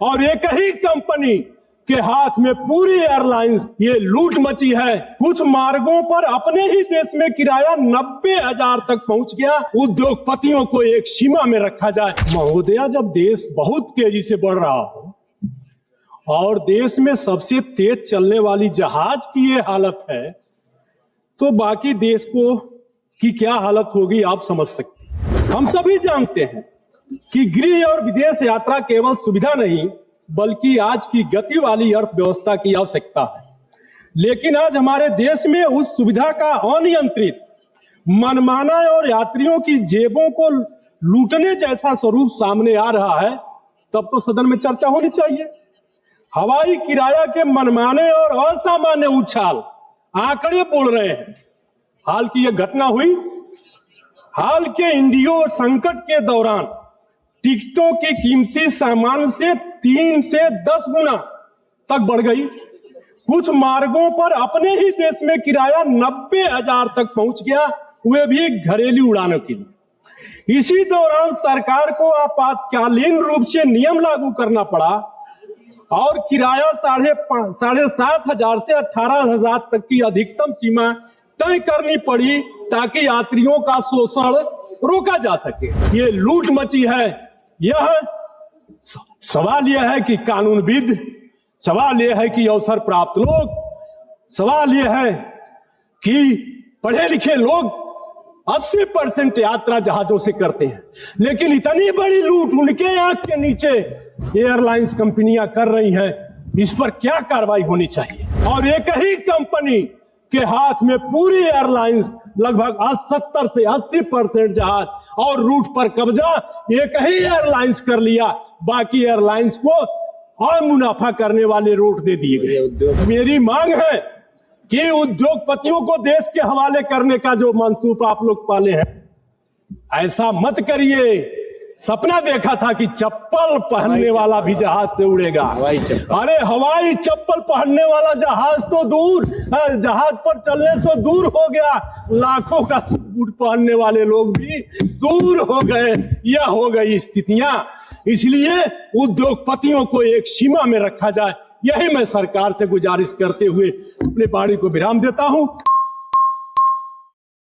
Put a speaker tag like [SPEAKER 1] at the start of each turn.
[SPEAKER 1] और एक ही कंपनी के हाथ में पूरी एयरलाइंस ये लूट मची है। कुछ मार्गों पर अपने ही देश में किराया 90,000 तक पहुंच गया। उद्योगपतियों को एक सीमा में रखा जाए। महोदया, जब देश बहुत तेजी से बढ़ रहा हो और देश में सबसे तेज चलने वाली जहाज की ये हालत है, तो बाकी देश को की क्या हालत होगी आप समझ सकते हैं। हम सभी जानते हैं कि गृह और विदेश यात्रा केवल सुविधा नहीं बल्कि आज की गति वाली अर्थव्यवस्था की आवश्यकता है। लेकिन आज हमारे देश में उस सुविधा का अनियंत्रित मनमाना और यात्रियों की जेबों को लूटने जैसा स्वरूप सामने आ रहा है, तब तो सदन में चर्चा होनी चाहिए। हवाई किराया के मनमाने और असामान्य उछाल आंकड़े बोल रहे हैं। हाल की यह घटना हुई, हाल के इंडियो संकट के दौरान टिकटों की कीमती सामान से 3 से 10 गुना तक बढ़ गई। कुछ मार्गों पर अपने ही देश में किराया 90,000 तक पहुंच गया, वे भी घरेलू उड़ानों के लिए। इसी दौरान सरकार को आपातकालीन रूप से नियम लागू करना पड़ा और किराया 7,500 से 18,000 तक की अधिकतम सीमा तय करनी पड़ी ताकि यात्रियों का शोषण रोका जा सके। ये लूट मची है। यह सवाल यह है कि कानूनविद, सवाल यह है कि अवसर प्राप्त लोग, सवाल यह है कि पढ़े लिखे लोग 80% यात्रा जहाजों से करते हैं, लेकिन इतनी बड़ी लूट उनके आंख के नीचे एयरलाइंस कंपनियां कर रही हैं। इस पर क्या कार्रवाई होनी चाहिए। और एक ही कंपनी के हाथ में पूरी एयरलाइंस लगभग 70 से 80% जहाज और रूट पर कब्जा एक ही एयरलाइंस कर लिया। बाकी एयरलाइंस को और मुनाफा करने वाले रूट दे दिए गए। मेरी मांग है कि उद्योगपतियों को देश के हवाले करने का जो मंसूब आप लोग पाले हैं, ऐसा मत करिए। सपना देखा था कि चप्पल पहनने वाला भी जहाज से उड़ेगा। अरे हवाई चप्पल पहनने वाला जहाज तो दूर, जहाज पर चलने से दूर हो गया, लाखों का बूट पहनने वाले लोग भी दूर हो गए। यह हो गई स्थितियां। इसलिए उद्योगपतियों को एक सीमा में रखा जाए, यही मैं सरकार से गुजारिश करते हुए अपनी वाणी को विराम देता हूं।